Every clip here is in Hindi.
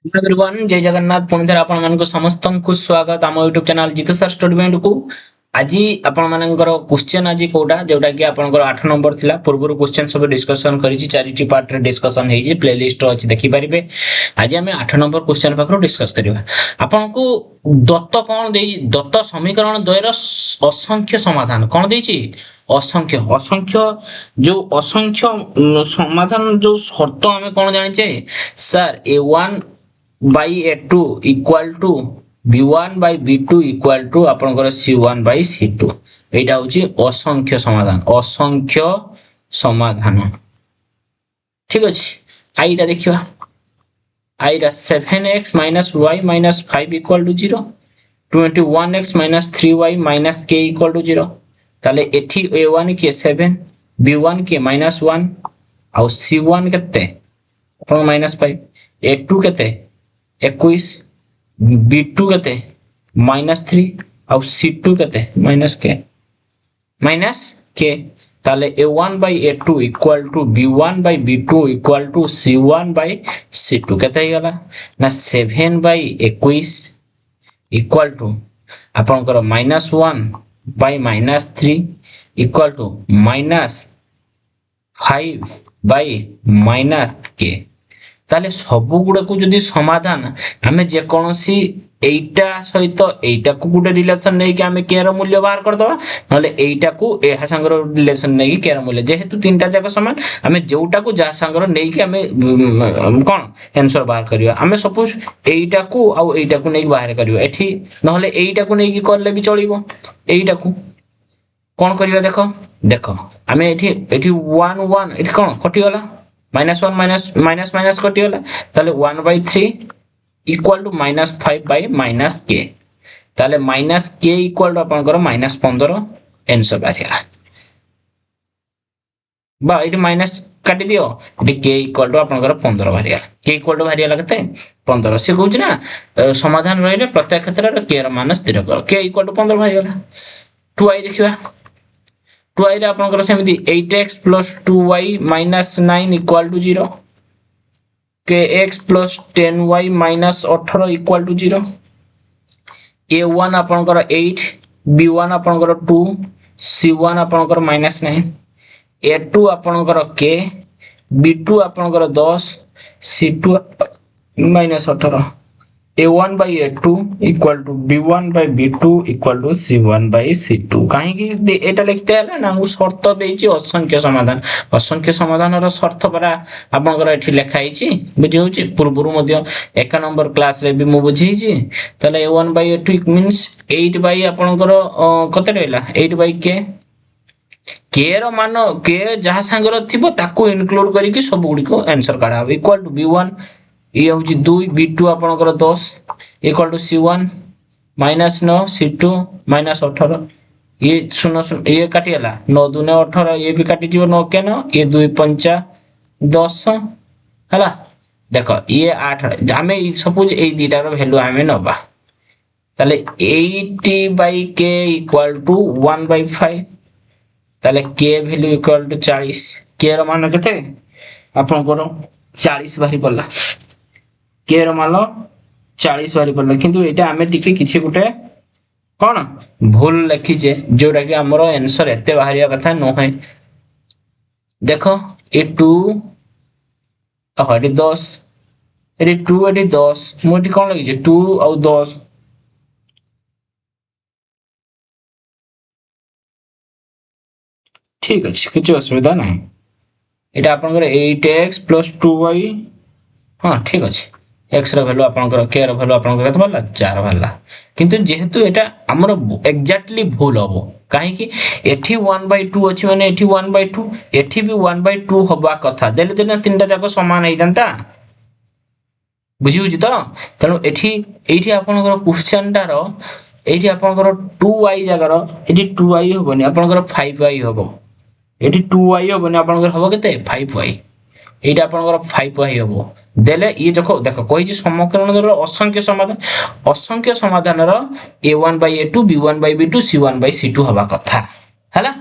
हेलो एवरीवन, जय जगन्नाथ। पुणी थे आपण मानक समस्त को स्वागत आम YouTube channel Jitu sir student को। आज आपण मानकर क्वेश्चन आज कोटा जोटा कि आपनकर 8 नंबर थिला। पूर्व क्वेश्चन सब डिस्कशन करिछि, चारिटी पार्ट रे डिस्कशन हेछि, प्लेलिस्ट अछि देखि परिबे। आज हम 8 नंबर क्वेश्चन पाखरो डिस्कस करिवा। आपनको दत्त कोन देई, दत्त समीकरण द्वयर असंख्य समाधान कोन देछि? असंख्य असंख्य जो असंख्य समाधान जो शर्त हमें कोन जानिछे sir? a1 by a2 equal to b1 by b2 equal to आपनकर c1 by c2। एटा होची असंख्य समाधान, असंख्य समाधान। ठीक अछि, आइटा देखिबा। आइरा 7x minus y minus 5 equal to 0, 21x minus 3y minus k equal to 0। ताले एठी a1 के 7, b1 के -1 और c1 केते अपन -5, a2 केते 21, b2 केते -3 और c2 केते -k। ताले a1 by a2 equal to b1 by b2 equal to c1 by c2 केते गला ना 7 by 21 equal to आपनकर -1 by -3 equal to -5 by -k। ताले सबु गुडा को जदी समाधान हमें जे कोनोसी एटा सहित एटा को गुडे रिलेशन नै कि हमें के रो मूल्य बाहर कर दवा, नले एटा को एहा संगर रिलेशन नै कि के रो मूल्य, जेहेतु तीनटा जाक समान हमें जोटा को जा संगर नै कि हमें कोन आंसर बाहर करियो। हमें सपोज एटा को आ एटा को नै बाहर करियो एठी, नहले एटा को नै कि करले भी चलिबो। एटा को कोन करियो देखो देखो हमें एठी 1 1 एठी कोन कटि गला, -1 माइनस माइनस कटि गला। ताले 1/3 इक्वल टू -5 by -k। ताले -k इक्वल टू आपनकर -15 आंसर बाहरिया बा। एठी माइनस काटि दियो, एठी k इक्वल टू आपनकर 15 बाहरिया। k इक्वल टू बाहरिया लगते 15। से कहउछ ना समाधान रहिले प्रत्येक क्षेत्र रे k रो मान स्थिर कर। k equal to 15 बाहरिया। 2i देखिबा। 2i रे आपनकर सेमिति 8x plus 2y minus 9 equal to 0, kx plus 10y minus 18 equal to 0, a1 आपनकर 8, b1 आपनकर 2, c1 आपनकर -9, a2 आपनकर k, b2 आपनकर 10, c2 -18। a1 by a2 equal to b1 by b2 equal to c1 by c2। काहे कि एटा लिखते हले ना मु शर्त देछि असंख्य समाधान। असंख्य समाधान रो शर्त परा आपनकर एठी लिखा हिची, बुझि होची। पूर्वरु मध्य 1 नंबर क्लास रे भी मु बुझि छि। तले a1 by a2 means 8 by आपनकर कते रहला 8 by k। k रो मान k जहा संगर थिबो ताको इनक्लूड करी कि सब गुडी को आंसर काढा इक्वल टू b1 ये होची 2, b2 आपनकर 10 इक्वल टू c1 -9, c2 -18। ये 0 ये काटी गला 9 2 ने 18, ये भी काटी जीव 9 के 9, ये 2 5 10 हला। देखो ये 8 हमें सपोज ए दीटा रो वैल्यू हमें नबा। ताले 80 by k इक्वल टू 1/5। ताले k value equal to 40। k रो मान केते आपनकर 40 बाहरी पड़ला। k रो मान 40 बाहरी पड़ला, किंतु एटा हमें टिके किछि गुटे कोन भूल लिखि जे जोडा कि हमरो आंसर एते बाहरिया कथा न है। देखो ए 2 एडी 10, एडी 2 एडी 10 मोटी कोन लगी जे 2 और 10। ठीक अछि, किछि असुविधा नाही। एटा आपनकर 8x + 2y। हां ठीक अछि। x रो वैल्यू आपनकर k रो वैल्यू आपनकर केते भरला 4 भरला, किंतु जेहेतु एटा हमरो एग्जैक्टली भूल हबो। काहे कि एठी 1/2 अछि माने एठी 1/2, एठी भी 1/2 होबा कथा। देले देना तीनटा जाको समान हेइ दंता, बुझिउ छी तो। तनो एठी आपनकर क्वेश्चन टारो एठी आपनकर 2y जागारो एठी 2y होबनी, आपनकर 5y होबो। एठी 2y होबनी, आपनकर होबो केते 5y। एटा आपनकर 5y होबो। देले ये देखो देखो कोइ जे समीकरण रो असंख्य समाधान, असंख्य समाधान रो a1 by a2 b1 by b2 c1 by c2 होबा कथा हला।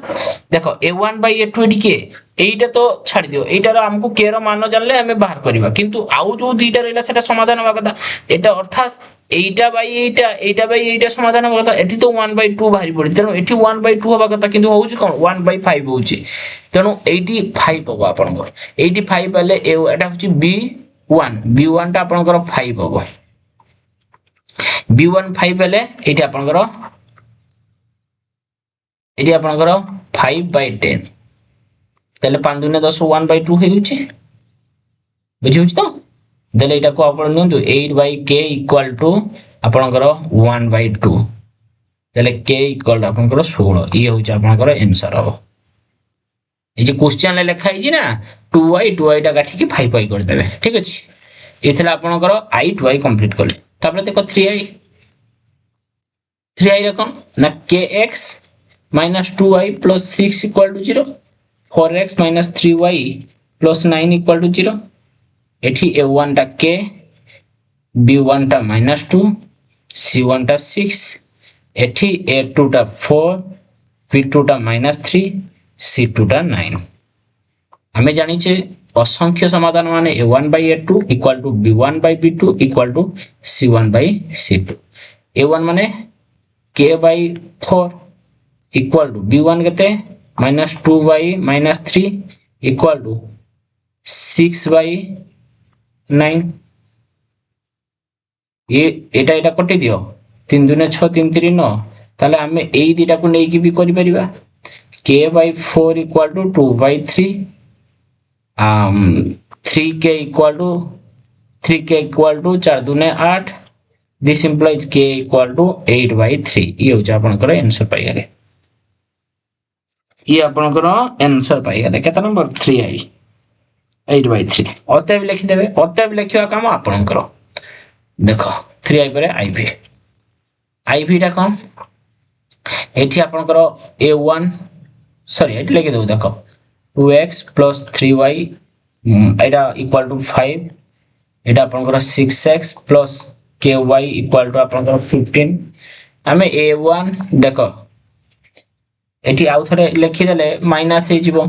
देखो a1 by a2 एडी के এইটা তো ছাড়ি দিও, এইটার আমକୁ k ର মান জানলে আমি বাহার করিবা, কিন্তু আউ যে দুইটা রইলা সেটা সমাধান হওয়া কথা। এটা অর্থাৎ এইটা বাই এইটা, এইটা বাই এইটা সমাধান হওয়া কথা। এটি তো 1/2 বাহারি পড়ি, তেণু এটি 1/2 হওয়া কথা, কিন্তু হଉଛି কোন 1/5 হଉଛି। তেণু এইটি 5 হবো ଆପଣଙ୍କର। এইটি 5 পাইলে এটা হচ্ছে b1, b1 টা ଆପଣଙ୍କର 5 হবো। b1 5 পাইলে এইটি ଆପଣଙ୍କର 5/10, তাহলে 5 দুনে 10 1/2 হয়ে যাচ্ছে। বুঝিউছি তো? তাহলে এটাকে আপন নিয়ন্তু 8/k ইকুয়াল টু আপনাଙ୍କର 1/2, তাহলে k ইকুয়াল টু আপনাଙ୍କର 16। ই হচ্ছে আপনাଙ୍କର आंसर হবে। এই যে কোশ্চেন লে লেখা হইছি না 2y টা কাটিকি 5y করে দেবে, ঠিক আছে। এথিলা আপনাଙ୍କର i 2y কমপ্লিট করলে। তারপরে দেখো 3i রকম না kx minus 2y plus 6 equal to 0, 4x minus 3y plus 9 equal to 0। এটি a1 টা k, b1 টা -2, c1 টা 6, এটি a2 টা 4, b2 টা -3, c2 টা 9। আমি জানিছে অসংখ্য সমাধান মানে a1/a2 equal to b1/b2 equal to c1/c2। a1 মানে k/4 equal to b1 কেতে -2y -3 equal to 6/9। এটা এটা কটি দিও 3 দুনে 6 3 3 9, তাহলে আমি এই দুইটাକୁ নেইকি বি করি পারিবা। k/4 equal to 2/3, 3k equal to 4 দুনে 8, this implies k equal to 8/3। ये हो जा आपनकर आंसर पाई गले। ये आपनकर आंसर पाई गले केता नंबर 3i 8/3। अतएव लिखि देबे, अतएव लिखिवा काम आपनकर। देखो 3i पर iv टा कोन एठी आपनकर a1 सॉरी एठी लिखि दो। देखो 2x plus 3y Etah equal to 5, एटा आपनकर 6x plus ky equal to आपनकर 15। हमें a1 देखो एठी आउ थरे लिखि देले माइनस हे जिवो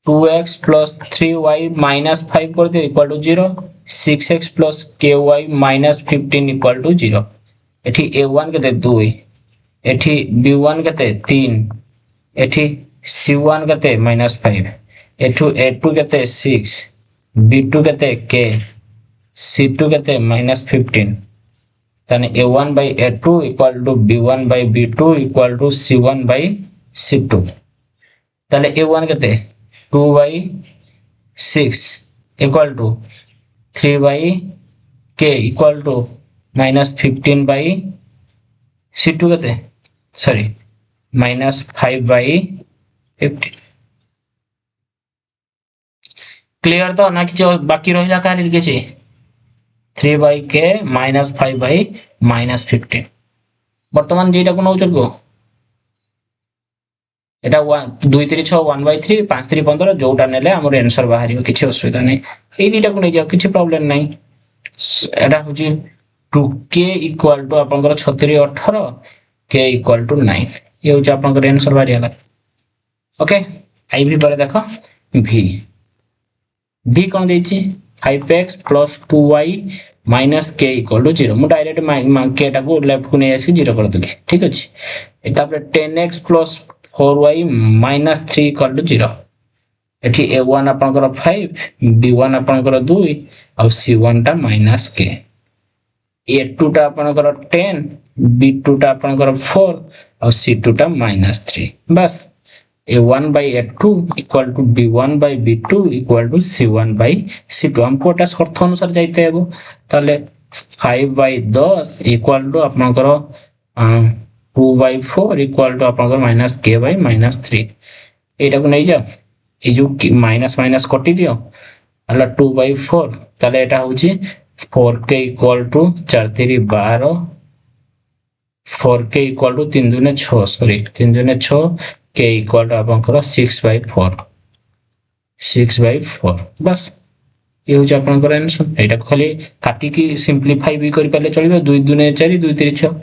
2x plus 3y minus 5 कर दे equal to 0, 6x plus ky minus 15 equal to 0। एठी a1 केते 2, एठी b1 केते 3, एठी c1 केते -5, एठू a2 केते 6, b2 केते k, c2 केते -15। ताने a1/a2 equal to b1/b2 equal to c1/c2। ताले a1 केते 2/6 equal to 3/k equal to -15/c2 केते सॉरी -5/15। क्लियर तो ना कि बाकी रहिला का लिखे 3/k -5/15। वर्तमान जेटा को नौ चलबो এটা 2 3 6 1/3 5 3 15 जोटा नेले हमर आंसर बाहरियो, किछि असुविधा नै। एई दिटा को नै जाओ, किछि प्रॉब्लम नै। एटा होची 2k इक्वल टू आपनकर 36 18, k इक्वल टू 9। ये होची आपनकर आंसर बाहरियाला। ओके आईवी पर देखो v कोन देछि 5x plus 2y minus k equal to 0। मु डायरेक्ट k टा को लेफ्ट को नै आसी 0 कर देली, ठीक अछि। तापर 10x plus 4y minus 3 equal to 0। एठी a1 आपनकर 5, b1 आपनकर 2 और c1 टा minus k, a2 टा आपनकर 10, b2 टा आपनकर 4 और c2 टा -3। बस a1/a2 equal to b1/b2 equal to c1/c2। हमको एटा शर्त अनुसार जाइते हेबो। ताले 5/10 equal to आपनकर 2/4 equal to आपनकर -k/-3। एटा को नै जा ए जो माइनस माइनस कटि दियो हला 2/4, ताले एटा होची 4k equal to 4 3 12, 4k equal to 3 दुने 6 सॉरी 3 दुने 6, k equal to आपनकर 6/4। बस ये होची आपनकर आंसर। एटा खाली काटी की सिंपलीफाई भी करि पाले चलिबो। 2 दुने 4 2 3 6,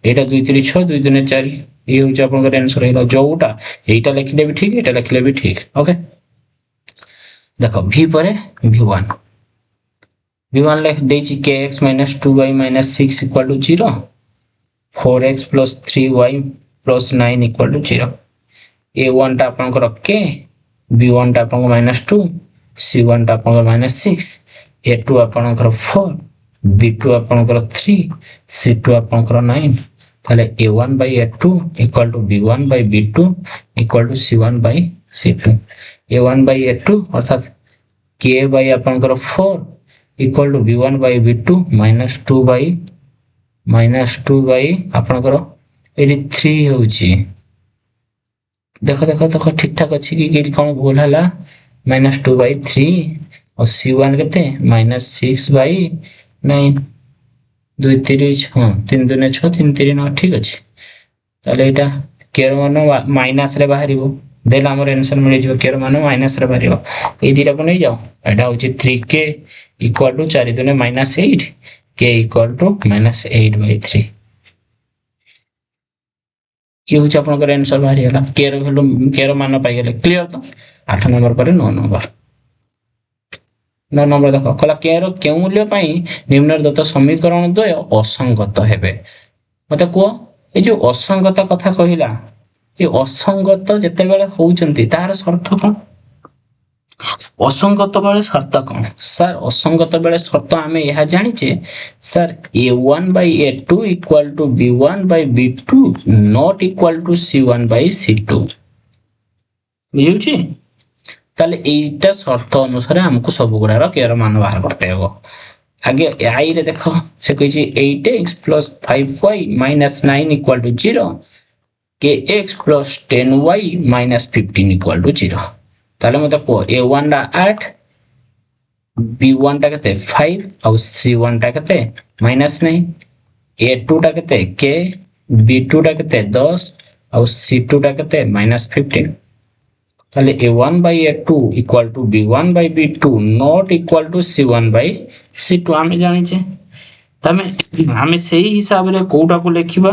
एटा 2 3 6 2 दुने 4 ये हूँ आपंकर आंसर है जोटा यहीटा लिखले भी ठीक एटा लिखले भी ठीक ओके देख v पर v1 v1 लिख देछि kx - 2y - 6 = 0 4x + 3y + 9 = 0 a1 टा आपनकर k b1 टा आपनकर -2 c1 टा आपनकर -6 a2 आपनकर 4 b2 आपनकर 3 c2 आपनकर 9 ताले a1 by a2 equal to b1 by b2 equal to c1 by c2 a1 by a2 अर्थात k by आपनकर 4 equal to b1 by b2 -2 by आपनकर एडी 3 होउची देखो ठीक ठाक अच्छी कि कौन भूल है -2 by 3 और c1 केते -6 by 9 2 3 हाँ 3 2 6 3 3 9 ठीक अच्छे ताले एटा केर मान माइनस रे बाहरिबो देला हमर आंसर मिल जिवो केर मान माइनस रे बाहरिबो ए दिटा को नै जाओ एटा होची 3k = 4 2 -8 k = -8 by 3 ये हूँ आपनकर आंसर बाहरी गला केर वैल्यू केर मान पाई गेले क्लियर तो 8 नंबर पर 9 नंबर देखो कला केर केउ मूल्य पाई निम्नलिखित समीकरण द्वय असंगत हेबे मते को ए जो असंगत कथा कहिला ए असंगत जते बेले होउचंती तार शर्त कोन असंगत बेले शर्त कोन सर असंगत बेले शर्त हमें यह जानिचे sir a1 by a2 equal to b1 by b2 not equal to c1 by c2 बुझुची ताले एटा शर्त अनुसार हमको सब गुडार केर मान बाहर करते हो आगे आई रे देखो से कहि 8x + 5y - 9 = 0 kx + 10y - 15 = 0 ताले मते को a1 रा 8 b1 टा केते 5 और c1 टा केते -9 a2 टा केते k b2 टा केते 10 और c2 टा केते -15 ताले a1 by a2 equal to b1 by b2 not equal to c1 by c2 हमें जानि छे तमे हमें सही हिसाब रे कोटा को लेखिबा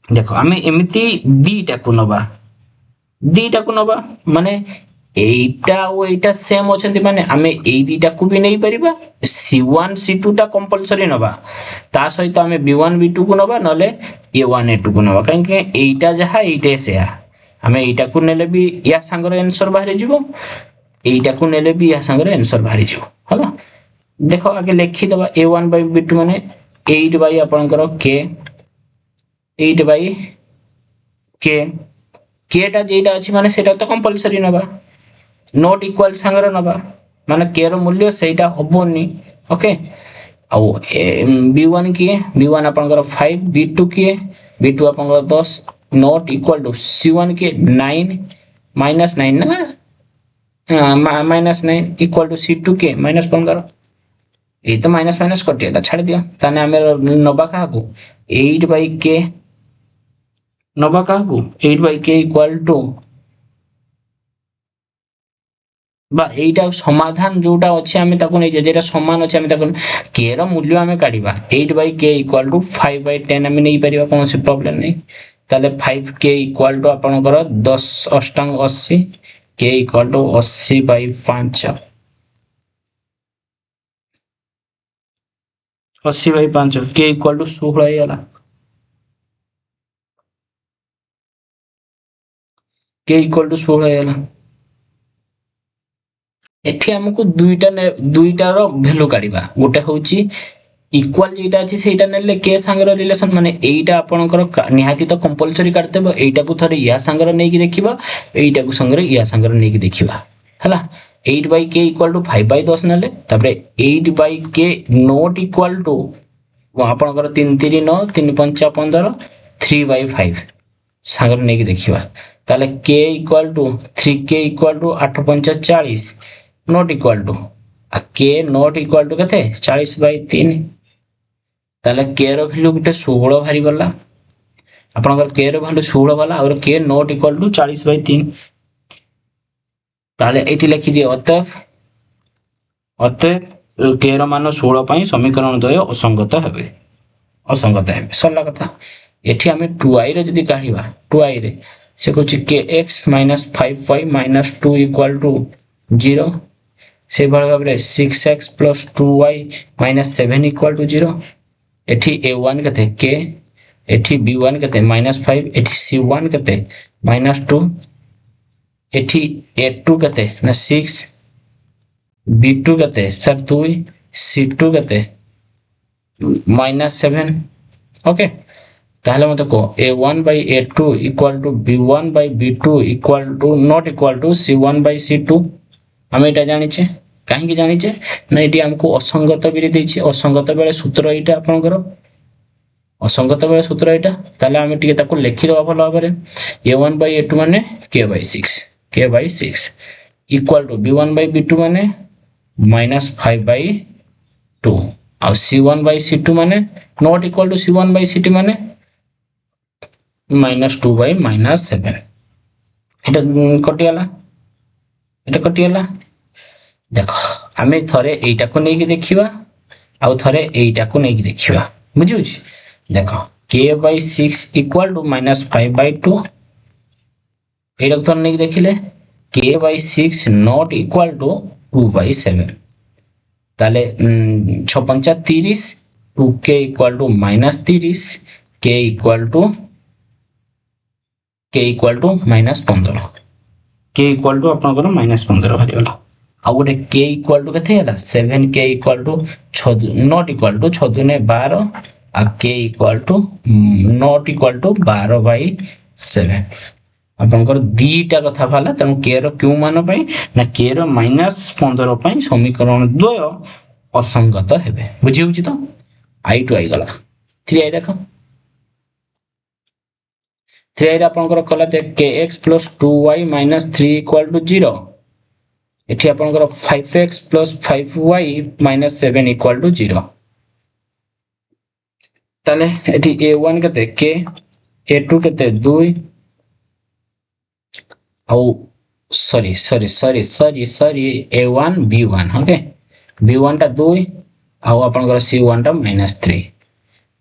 देखो हमें एमिति दीटा को नबा माने एटा ओ एटा सेम अछंती माने हमें एई दीटा को भी नहीं परिबा c1 c2 टा कंपलसरी नबा ता सहित हमें b1 b2 को नबा नले a1 a2 को नबा काहे के एटा जहा एटा सेया हमें एटा को नेले भी या संगर आंसर बाहर जीवो एटा को नेले भी या संगर आंसर बाहर जीवो हला देखो आगे लिखि दबा a1 by b2 माने 8 by आपनकर k 8 by k टा जेटा अछि माने सेटा तो कंपलसरी नबा नॉट इक्वल संगर नबा माने k रो मूल्य सेटा होबोनी ओके आ b1 की b1 आपनकर 5 b2 की b2 आपनकर 10 नॉट इक्वल टू c1 के 9 -9 ना -9 इक्वल टू c2 के -15 ए तो माइनस कटिला छाड़ दियो ताने हमें नबा का को 8 by k नबा का को 8 by k इक्वल टू बा एटा समाधान जोटा अछि हमें ताको नै जेटा समान अछि हमें ताको k रो मूल्य हमें काढिबा 8 by k equal to 5 by 10 हमें नै परिबा कोनोसी प्रॉब्लम नै ताले 5k इक्वल टू आपनकर 10 अष्टांग 80 k equal to 80 by 5 80 by 5 k equal to 16 हैला k इक्वल टू 16 हैला एठी हमको दुईटा रो वैल्यू काढिबा गोटे होची इक्वल जेटा अछि सेटा नेले के संगर रिलेशन माने एटा आपनकर निहाती तो कंपलसरी काटतेबो एटा को थरे या संगर नै कि देखिबा एटा को संगर या संगर नै कि देखिबा हला 8 by k equal to 5 by 10 नेले तापरे 8 by k not equal to आपनकर 3 3 9 3 5 15 3 by 5 संगर नै कि देखिबा ताले k equal to 3k equal to 8 5 40 not equal to k not equal to कते 40 by 3 ताले k रो वैल्यू गुटे 16 भारी गला आपनकर k रो वैल्यू 16 वाला और k not equal to 40 by 3 ताले एठी लिखि दियो अतः k रो मान 16 पई समीकरण द्वय असंगत हेबे सरला कथा एठी आमे 2i रे जदी काढिबा 2i रे से कहूची kx minus 5y minus 2 equal to 0 से भाव भाबरे 6x plus 2y minus 7 equal to 0 एठी a1 कते k एठी b1 कते minus 5 एठी c1 कते minus 2 एठी a2 कते ना 6 b2 कते सर 2 c2 कते minus 7 ओके ताहले मते को a1 by a2 equal to b1 by b2 equal to not equal to c1 by c2 हम एटा जानि छे काहे कि जानि छे ना एटी हमको असंगत बिरे दै छे असंगत बेले सूत्र एटा आपन करो असंगत बेले सूत्र एटा ताले हम टिके ताको लिखि दबा भलो भाबरे a1 by a2 माने k by 6 equal to b1 by b2 माने minus 5 by 2 और c1 by c2 माने not equal to c1 by c2 माने minus 2 by minus 7 एटा कटियाला देखो आमे थरे एटा को नै कि देखिबा आ थरे एटा को नै कि देखिबा बुझिउ छी देखो k by 6 equal to minus 5 by 2 एटा को थरे नै कि देखिले k by 6 not equal to 2 by 7 ताले 6 5 30 2k equal to minus 30 k equal to minus 15 k equal to आपन को minus 15 भरि होला आ गोटे k equal to कथे होला 7k equal to 6 not equal to 6 दुने 12 आ k equal to not equal to 12 by 7 आपन को दीटा कथा भाला तनु k रो क्यू मान पई ना k रो minus 15 पई समीकरण द्वय असंगत हेबे बुझिउ छी तो i to i गला 3i देखो 3i आपन को कला ते kx plus 2y minus 3 equal to 0 एठी आपन को 5x plus 5y minus 7 equal to 0 ताले एठी a1 कते k a2 कते 2 औ sorry a1 b1 okay b1 टा 2 औ आपन को c1 टा -3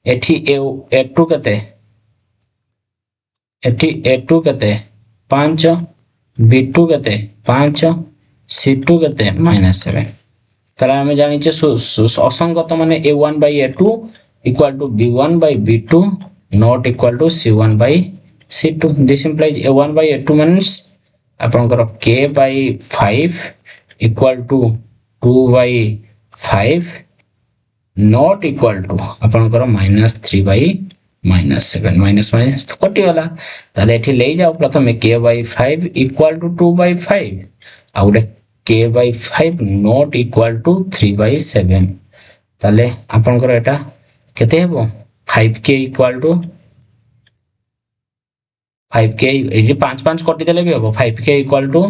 एठी a2 कते एठी a2 कते 5 b2 कते 5 c2 कते -7 तरा हमें जानि छे असंगत माने a1 by a2 equal to b1 by b2 not equal to c1 by c2 this implies a1 by a2 means आपन को k by 5 equal to 2 by 5 not equal to आपन को -3 by -7 माइनस तो कटि होला ताले एठी ले जाओ प्रथम k by 5 equal to 2 by 5 uh उडे k by 5 not equal to 3 by 7 ताले आपन को एटा केते हेबो 5k equal to 5k एजी 5 5 कटि देले भी हेबो 5k equal to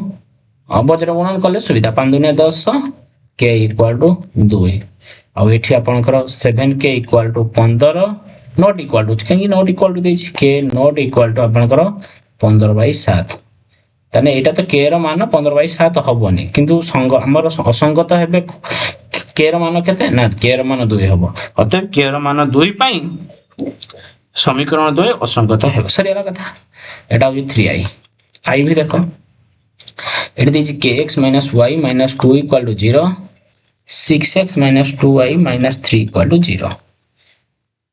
बजर गुणन कले सुविधा 5 दुने 10 k equal to 2 आ एठी आपन को 7k equal to 15 not equal to कहीं not equal to देछि k not equal to आपन करो 15 by 7 तने एटा तो k रो मान 15 by 7 हबोनी किंतु संग हमर असंगत हेबे k रो मान केते ना k रो मान 2 हबो अतः k रो मान 2 पई समीकरण 2 असंगत हेबो सरियाला कथा एटा होई 3i i भी देखो एटा देछि kx - y - 2 = 0 6x - 2y - 3 = 0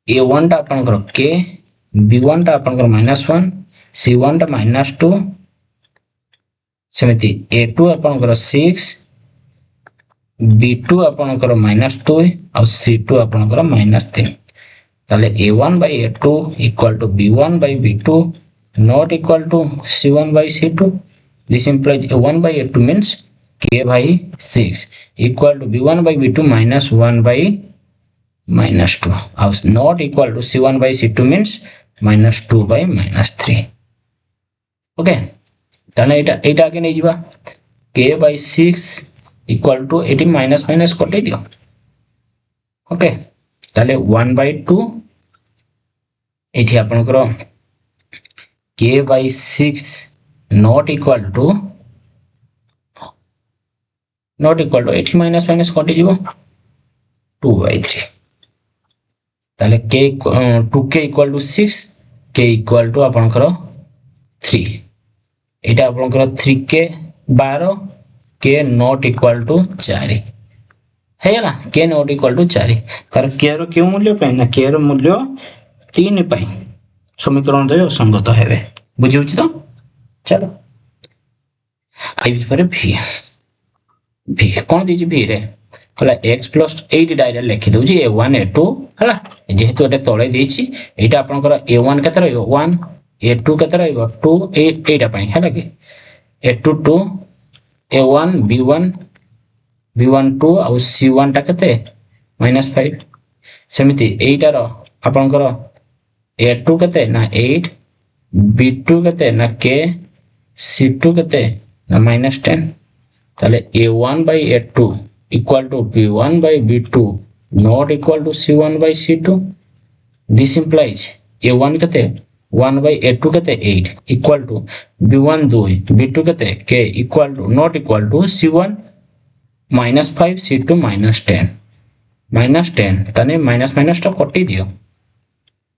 a1 टा आपन करो k b1 टा आपन करो -1 c1 टा -2 सेमिति a2 आपन करो 6 b2 आपन करो -2 और c2 आपन करो -3 ताले a1 by a2 equal to b1 by b2 not equal to c1 by c2 this implies a1 by a2 means k by 6 equal to b1 by b2 -1 by -2 और not equal to c1 by c2 means -2 by -3 okay ताने एटा के नै जिबा k by 6 equal to eighty minus minus कटै दियो ओके ताले 1 by 2 एठी आपन करो k by 6 not equal to एठी माइनस माइनस कटै जिवो 2 by 3 ताले k 2k equal to 6 के इक्वाल टू आपनकर 3 एटा आपनकर 3k 12 के नॉट इक्वाल टू 4 है ना के नॉट इक्वाल टू 4 तार के रो क्यों मूल्य पे ना के रो मूल्य 3 पे समीकरण दे असंगत हेबे बुझी होची तो चलो आई पर v v कोन दीजी v रे कहला x + 8 डायरेक्ट लिखि दउजी a1 a2 हला जेहेतु एटा तळे देछि एटा आपनकर a1 केते रहइबो 1 a2 केते रहइबो 2 एटा पई हला कि a2 2 a1 b1 b1 2 और c1 टा केते -5 सेमिति एटा रो आपनकर a2 केते ना 8 b2 केते ना k c2 केते ना -10 ताले a1 by a2 equal to b1 by b2 not equal to c1 by c2 this implies a1 kete 1 by a2 kete 8 equal to b1 2 b2 kete k equal to not equal to c1 -5 c2 -10 तने माइनस टा कटि दियो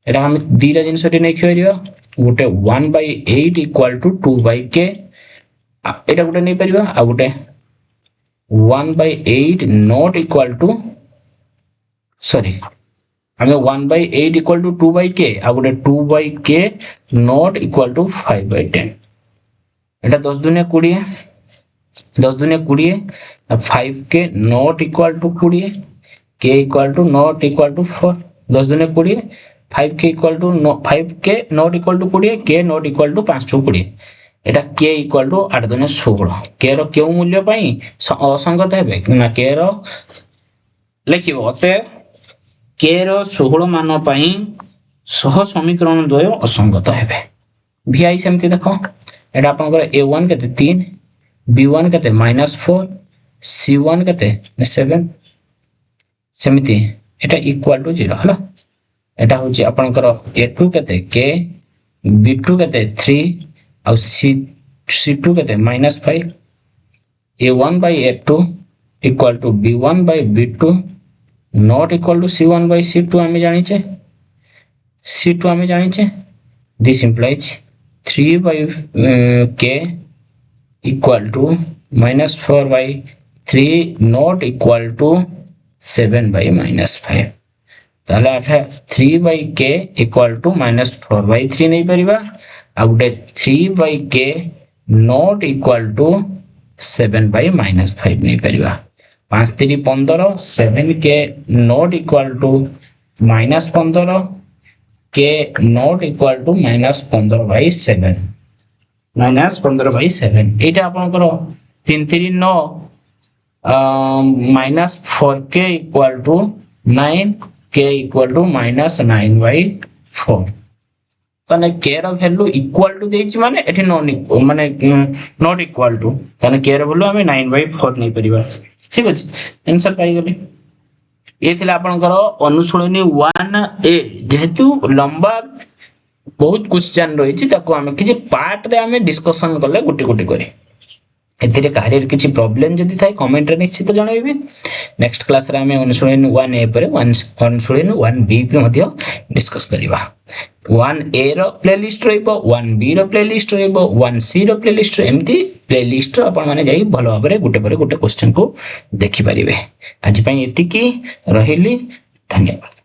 एटा हम दीरा जिनसटी नै खरियो गुटे 1 by 8 equal to 2 by k एटा गुटे नै परिबा आ गुटे 1 by 8 not equal to sorry हमें 1 by 8 equal to 2 by k uh Gute 2 by k not equal to 5 by 10 एटा 10 दुनिया 20 10 दुनिया 20 5k not equal to 20 k equal to not equal to 4 10 दुनिया 20 5k equal to 5k not equal to 20 k not equal to 5 to 20 Etah k equal to 8 दुने 16 k रो क्यों मूल्य पई असंगत हेबे ना k रो लिखिबो अते k रो 16 मान पई सह समीकरण द्वय असंगत हेबे vi सेमति देखो एटा आपनकर a1 केते 3 b1 केते -4 c1 केते 7 सेमति एटा इक्वल टू 0 हला एटा होची आपनकर a2 केते k b2 केते 3 और c2 कहते हैं -5 a1 by a2 equal to b1 by b2 not equal to c1 by c2 हमें जानी चाहिए c2 हमें जानी चाहिए this implies 3 by k equal to -4 by 3 not equal to 7 by -5 ताले आठा 3 by k equal to -4 by 3 नहीं परिबा आ गुटे 3 by k not equal to 7 by -5 नहीं परिबा 5 3 15 7k not equal to -15 k not equal to -15 by 7 -15 by 7 एटा आपन करो 3 3 9 -4k equal to 9 k equal to -9 by 4 तने k रो वैल्यू इक्वल टू देछि माने एठी माने नॉट इक्वल टू तने k रो वैल्यू हमें 9/4 नै परिबा ठीक अछि आंसर पाई गेले ए थिला आपनकर अनुसुळनी 1a जेहेतु लंबा बहुत क्वेश्चन रहिछि ताको हमें किछि पार्ट रे हमें डिस्कशन करले गुटी गुटी करी एथिरे काहरे किछि प्रॉब्लम जदि थाय कमेंट रे निश्चित जणाइबे नेक्स्ट क्लास रे हमें अनुसुळनी 1a पर अनुसुळनी 1b पे मध्ये डिस्कस करिबा 1a रो प्लेलिस्ट रहइबो 1b रो प्लेलिस्ट रहइबो 1c रो प्लेलिस्ट एमती प्लेलिस्ट आपण माने जाई भलो भाबरे गुटे पर गुटे क्वेश्चन को देखि परिबे आज पई एति की रहिली धन्यवाद।